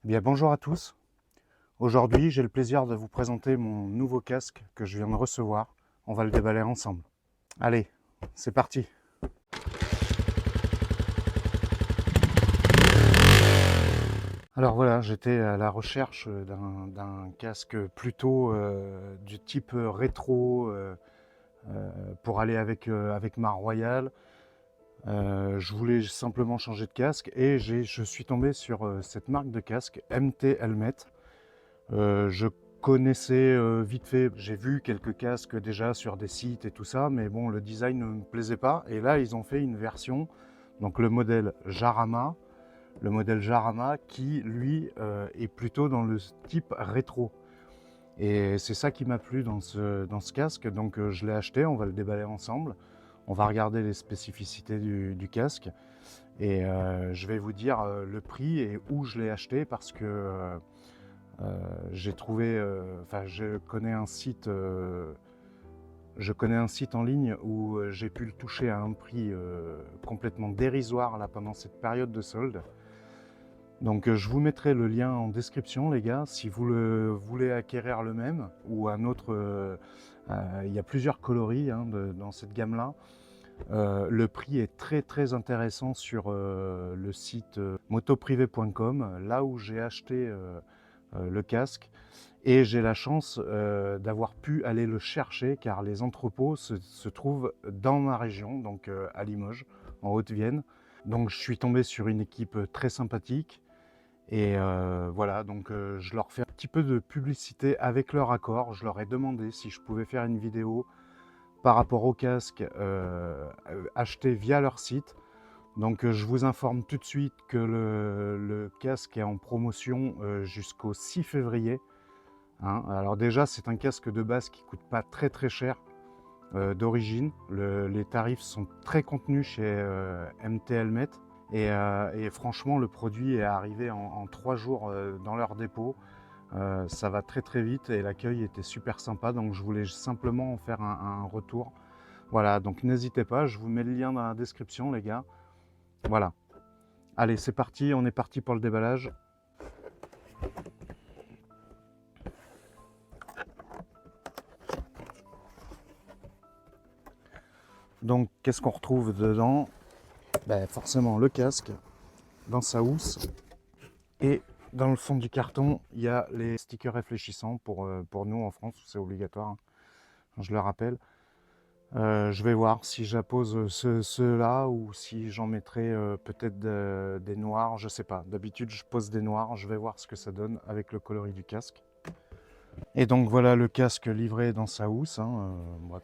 Bien, bonjour à tous. Aujourd'hui, j'ai le plaisir de vous présenter mon nouveau casque que je viens de recevoir. On va le déballer ensemble. Allez, c'est parti. Alors voilà, j'étais à la recherche d'un casque plutôt du type rétro pour aller avec ma Royale. Je voulais simplement changer de casque et je suis tombé sur cette marque de casque, MT Helmet. Je connaissais vite fait, j'ai vu quelques casques déjà sur des sites et tout ça, mais bon, le design ne me plaisait pas. Et là, ils ont fait une version, donc le modèle Jarama qui, lui, est plutôt dans le type rétro. Et c'est ça qui m'a plu dans ce casque, donc je l'ai acheté, on va le déballer ensemble. On va regarder les spécificités du casque et je vais vous dire le prix et où je l'ai acheté parce que j'ai trouvé, je connais un site en ligne où j'ai pu le toucher à un prix complètement dérisoire là pendant cette période de solde. Donc je vous mettrai le lien en description les gars, si vous voulez acquérir le même ou un autre, il y a plusieurs coloris hein, dans cette gamme là. Le prix est très intéressant sur le site motoprivé.com, là où j'ai acheté le casque. Et j'ai la chance d'avoir pu aller le chercher car les entrepôts se trouvent dans ma région, donc à Limoges, en Haute-Vienne. Donc je suis tombé sur une équipe très sympathique et voilà, donc je leur fais un petit peu de publicité avec leur accord. Je leur ai demandé si je pouvais faire une vidéo par rapport au casque acheté via leur site. Donc je vous informe tout de suite que le casque est en promotion jusqu'au 6 février. Hein. Alors déjà, c'est un casque de base qui ne coûte pas très cher d'origine. Les tarifs sont très contenus chez MT Helmet. Et franchement, le produit est arrivé en 3 jours dans leur dépôt. Ça va très vite et l'accueil était super sympa. Donc je voulais simplement en faire un retour. Voilà, donc n'hésitez pas, je vous mets le lien dans la description les gars. Voilà. Allez, c'est parti, on est parti pour le déballage. Donc qu'est-ce qu'on retrouve dedans? Ben, forcément le casque dans sa housse et dans le fond du carton il y a les stickers réfléchissants pour nous en France, c'est obligatoire, hein, je le rappelle. Je vais voir si j'appose ceux-là ou si j'en mettrai peut-être des noirs, je sais pas. D'habitude je pose des noirs, je vais voir ce que ça donne avec le coloris du casque. Et donc voilà le casque livré dans sa housse, hein,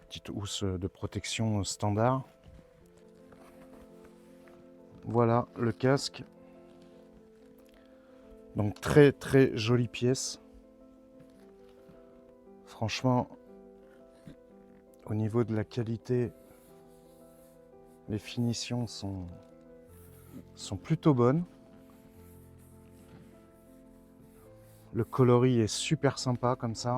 petite housse de protection standard. Voilà le casque. Donc très jolie pièce. Franchement, au niveau de la qualité, les finitions sont plutôt bonnes. Le coloris est super sympa comme ça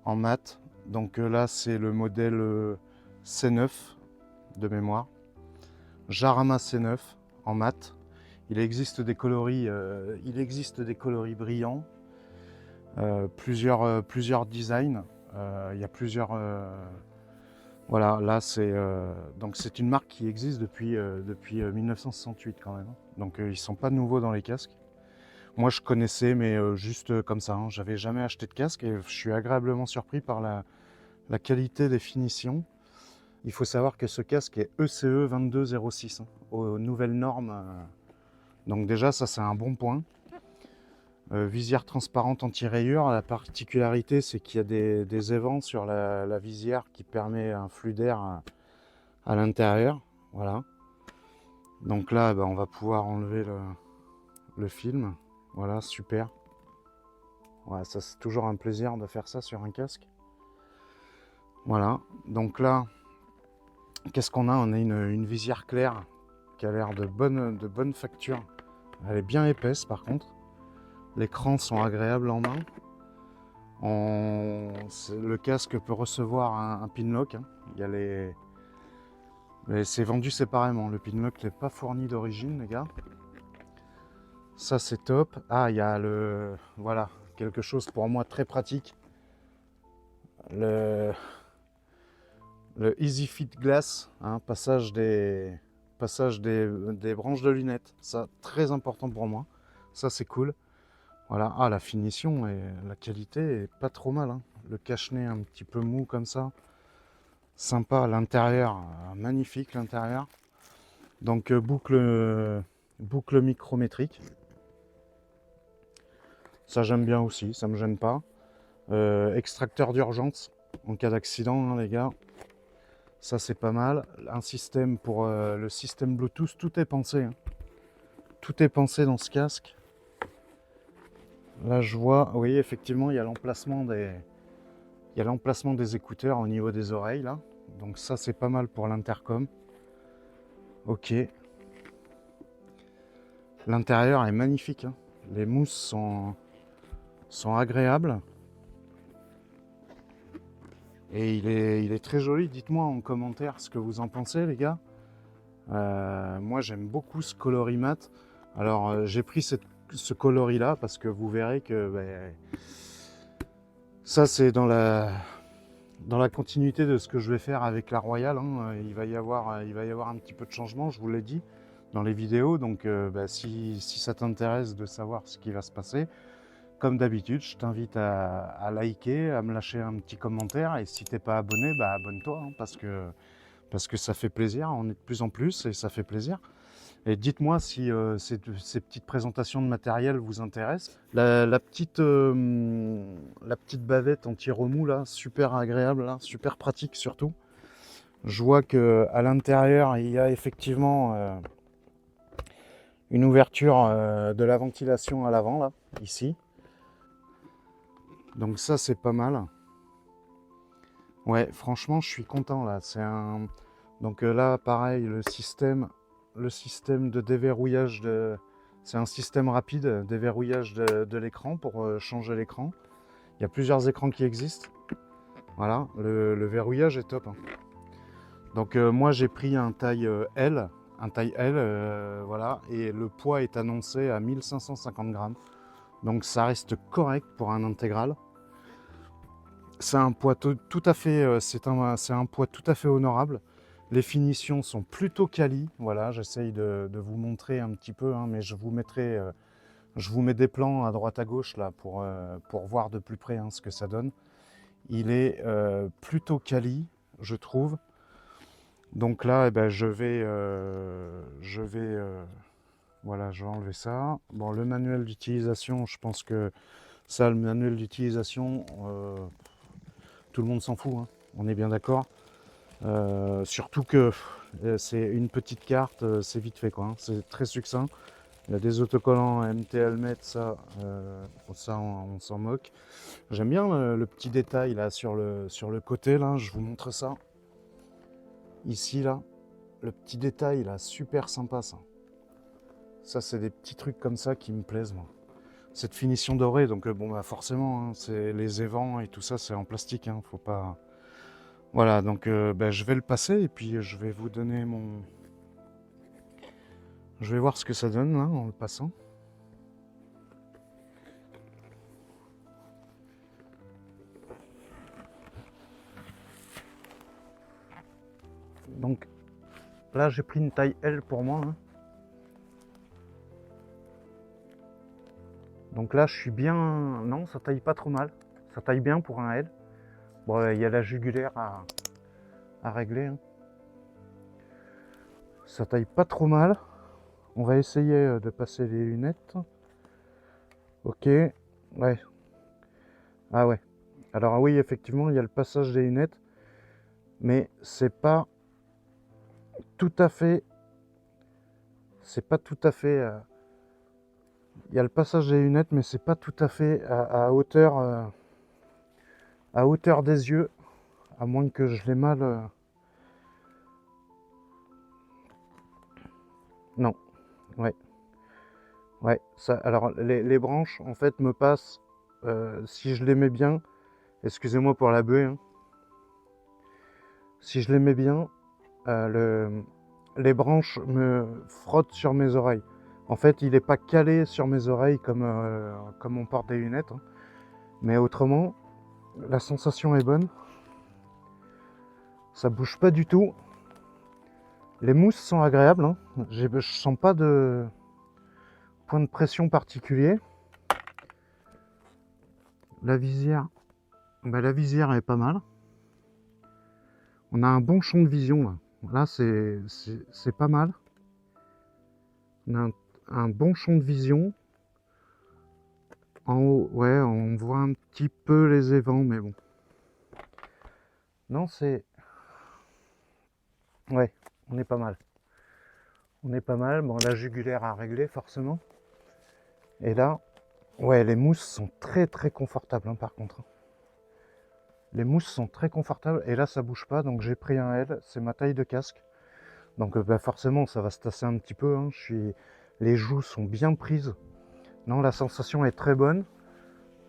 en mat. Donc là c'est le modèle C9 de mémoire. Jarama C9 en mat. Il existe des coloris brillants, plusieurs designs. Il y a plusieurs. Voilà, là c'est donc c'est une marque qui existe depuis 1968 quand même. Donc ils sont pas nouveaux dans les casques. Moi je connaissais mais juste comme ça. Hein. J'avais jamais acheté de casque et je suis agréablement surpris par la qualité des finitions. Il faut savoir que ce casque est ECE 2206 hein, aux nouvelles normes. Donc déjà ça c'est un bon point. Visière transparente anti-rayures, la particularité c'est qu'il y a des évents sur la visière qui permet un flux d'air à l'intérieur. Voilà. Donc là on va pouvoir enlever le film. Voilà, super. Voilà, ça c'est toujours un plaisir de faire ça sur un casque. Voilà, donc là, qu'est-ce qu'on a? On a une visière claire qui a l'air de bonne facture. Elle est bien épaisse par contre. Les crans sont agréables en main. Le casque peut recevoir un pinlock. Hein. Il y a mais c'est vendu séparément. Le pinlock n'est pas fourni d'origine, les gars. Ça c'est top. Ah, il y a voilà, quelque chose pour moi très pratique. Le, le Easy Fit Glass, hein, passage des branches de lunettes. Ça, très important pour moi. Ça c'est cool. Voilà. Ah, la finition et la qualité est pas trop mal, hein. Le cache-nez un petit peu mou comme ça. Sympa. L'intérieur, magnifique l'intérieur. Donc boucle micrométrique. Ça j'aime bien aussi, ça me gêne pas. Extracteur d'urgence en cas d'accident, hein, les gars. Ça c'est pas mal. Un système pour le système Bluetooth, tout est pensé, hein. Tout est pensé dans ce casque. Là je vois, oui effectivement il y a l'emplacement des écouteurs au niveau des oreilles là. Donc ça c'est pas mal pour l'intercom. Ok. L'intérieur est magnifique, hein. Les mousses sont agréables. Et il est très joli. Dites-moi en commentaire ce que vous en pensez, les gars. Moi, j'aime beaucoup ce coloris mat. Alors, j'ai pris ce coloris là parce que vous verrez que ça, c'est dans la continuité de ce que je vais faire avec la Royale, hein. Il va y avoir un petit peu de changement, je vous l'ai dit dans les vidéos. Donc, si ça t'intéresse de savoir ce qui va se passer, comme d'habitude, je t'invite à liker, à me lâcher un petit commentaire. Et si t'es pas abonné, abonne-toi, hein, parce que ça fait plaisir. On est de plus en plus et ça fait plaisir. Et dites-moi si ces petites présentations de matériel vous intéressent. La petite bavette anti-remous, là, super agréable, là, super pratique surtout. Je vois qu'à l'intérieur, il y a effectivement une ouverture de la ventilation à l'avant, là, ici. Donc ça, c'est pas mal. Ouais, franchement, je suis content là. Donc là, pareil, le système de déverrouillage c'est un système rapide déverrouillage de l'écran pour changer l'écran. Il y a plusieurs écrans qui existent. Voilà, le verrouillage est top, hein. Donc moi, j'ai pris un taille L, voilà, et le poids est annoncé à 1550 grammes. Donc ça reste correct pour un intégral. C'est un poids tout à fait, c'est un poids tout à fait honorable. Les finitions sont plutôt quali. Voilà, j'essaye de vous montrer un petit peu, hein, mais je vous mets des plans à droite à gauche là pour voir de plus près, hein, ce que ça donne. Il est plutôt quali, je trouve. Donc là, eh ben, voilà, je vais enlever ça. Bon, le manuel d'utilisation, je pense que ça, le manuel d'utilisation, tout le monde s'en fout, hein. On est bien d'accord. Surtout que c'est une petite carte, c'est vite fait, quoi, hein. C'est très succinct. Il y a des autocollants MT Helmet, ça on s'en moque. J'aime bien le petit détail là sur le côté là, je vous montre ça. Ici là, le petit détail là, super sympa ça. Ça c'est des petits trucs comme ça qui me plaisent moi. Cette finition dorée, donc bon forcément, hein, c'est les évents et tout ça, c'est en plastique, hein, faut pas. Voilà, donc je vais le passer et puis je vais vous donner mon. Je vais voir ce que ça donne là en le passant. Donc là j'ai pris une taille L pour moi, hein. Donc là je suis bien. Non, ça taille pas trop mal. Ça taille bien pour un L. Bon, il y a la jugulaire à régler, hein. Ça taille pas trop mal. On va essayer de passer les lunettes. Ok. Ouais. Ah ouais. Alors oui, effectivement, il y a le passage des lunettes. Mais c'est pas tout à fait. C'est pas tout à fait. Il y a le passage des lunettes, mais c'est pas tout à fait à hauteur des yeux, à moins que je l'ai mal. Non, ouais, ouais. Ça, alors les branches, en fait, me passent. Si je les mets bien, excusez-moi pour la buée, hein. Si je les mets bien, les branches me frottent sur mes oreilles. En fait, il n'est pas calé sur mes oreilles comme on porte des lunettes, hein. Mais autrement, la sensation est bonne. Ça bouge pas du tout. Les mousses sont agréables, hein. Je sens pas de point de pression particulier. La visière, la visière est pas mal. On a un bon champ de vision là. Là, c'est pas mal. On a un bon champ de vision. En haut, ouais, on voit un petit peu les évents, mais bon. Non, c'est... Ouais, on est pas mal. On est pas mal. Bon, la jugulaire à régler, forcément. Et là, ouais, les mousses sont très très confortables, hein, par contre. Les mousses sont très confortables. Et là, ça bouge pas, donc j'ai pris un L. C'est ma taille de casque. Donc, forcément, ça va se tasser un petit peu, hein. Les joues sont bien prises. Non, la sensation est très bonne.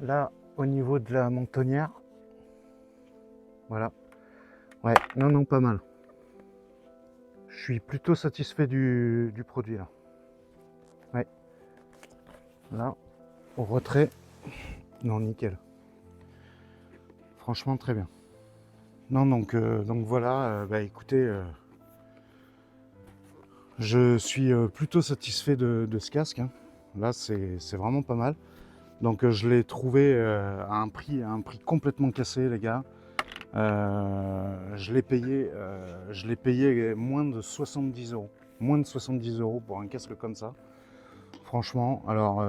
Là, au niveau de la mentonnière, voilà. Ouais, non, pas mal. Je suis plutôt satisfait du produit là. Ouais. Là, au retrait, non, nickel. Franchement, très bien. Non, donc voilà, écoutez, je suis plutôt satisfait de ce casque, hein. Là, c'est vraiment pas mal. Donc je l'ai trouvé à un prix complètement cassé, les gars. Je l'ai payé moins de 70 €. Moins de 70 € pour un casque comme ça. Franchement, alors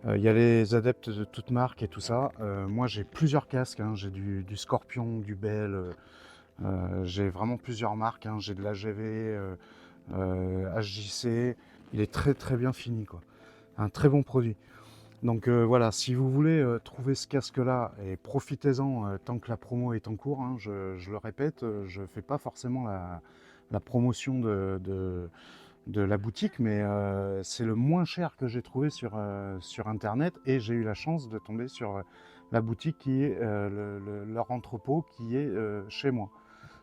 il y a les adeptes de toutes marques et tout ça. Moi, j'ai plusieurs casques, hein. J'ai du Scorpion, du Bell. J'ai vraiment plusieurs marques, hein. J'ai de l'AGV, HJC. Il est très très bien fini, quoi. Un très bon produit. Donc voilà, si vous voulez trouver ce casque-là, et profitez-en tant que la promo est en cours, hein. Je le répète, je ne fais pas forcément la promotion de la boutique, mais c'est le moins cher que j'ai trouvé sur Internet, et j'ai eu la chance de tomber sur la boutique qui est leur entrepôt qui est chez moi.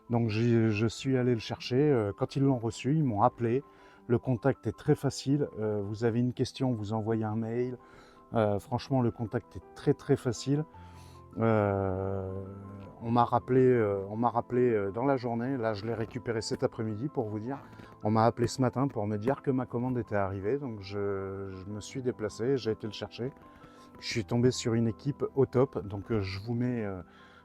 Donc je suis allé le chercher. Quand ils l'ont reçu, ils m'ont appelé. Le contact est très facile. Vous avez une question, vous envoyez un mail. Franchement, le contact est très très facile. On m'a rappelé dans la journée. Là, je l'ai récupéré cet après-midi pour vous dire. On m'a appelé ce matin pour me dire que ma commande était arrivée. Donc je me suis déplacé, j'ai été le chercher. Je suis tombé sur une équipe au top. Donc je vous mets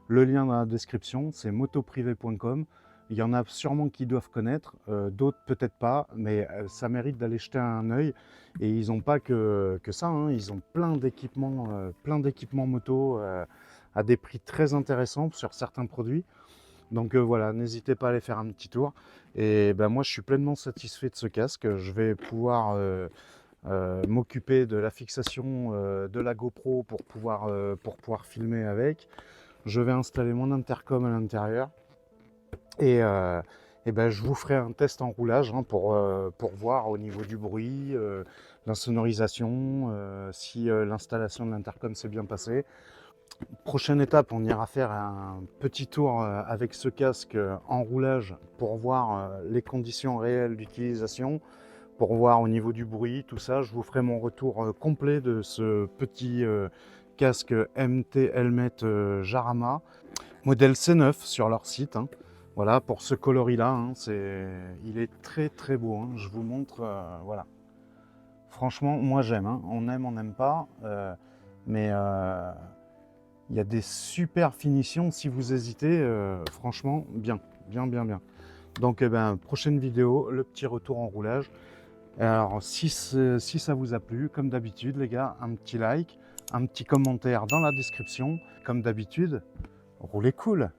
le lien dans la description. C'est motoprivé.com. Il y en a sûrement qui doivent connaître, d'autres peut-être pas, mais ça mérite d'aller jeter un œil. Et ils n'ont pas que ça, hein. Ils ont plein d'équipements moto à des prix très intéressants sur certains produits. Donc voilà, n'hésitez pas à aller faire un petit tour. Et ben moi, je suis pleinement satisfait de ce casque. Je vais pouvoir m'occuper de la fixation de la GoPro pour pouvoir filmer avec. Je vais installer mon intercom à l'intérieur. Et ben, je vous ferai un test en roulage, hein, pour voir au niveau du bruit, la sonorisation, si l'installation de l'intercom s'est bien passée. Prochaine étape, on ira faire un petit tour avec ce casque en roulage pour voir les conditions réelles d'utilisation, pour voir au niveau du bruit, tout ça. Je vous ferai mon retour complet de ce petit casque MT Helmet Jarama, modèle C9 sur leur site, hein. Voilà, pour ce coloris-là, hein, il est très très beau, hein. Je vous montre, voilà. Franchement, moi j'aime, hein. On n'aime pas, mais il y a des super finitions. Si vous hésitez, franchement, bien. Donc, prochaine vidéo, le petit retour en roulage. Alors, si ça vous a plu, comme d'habitude, les gars, un petit like, un petit commentaire dans la description. Comme d'habitude, roulez cool.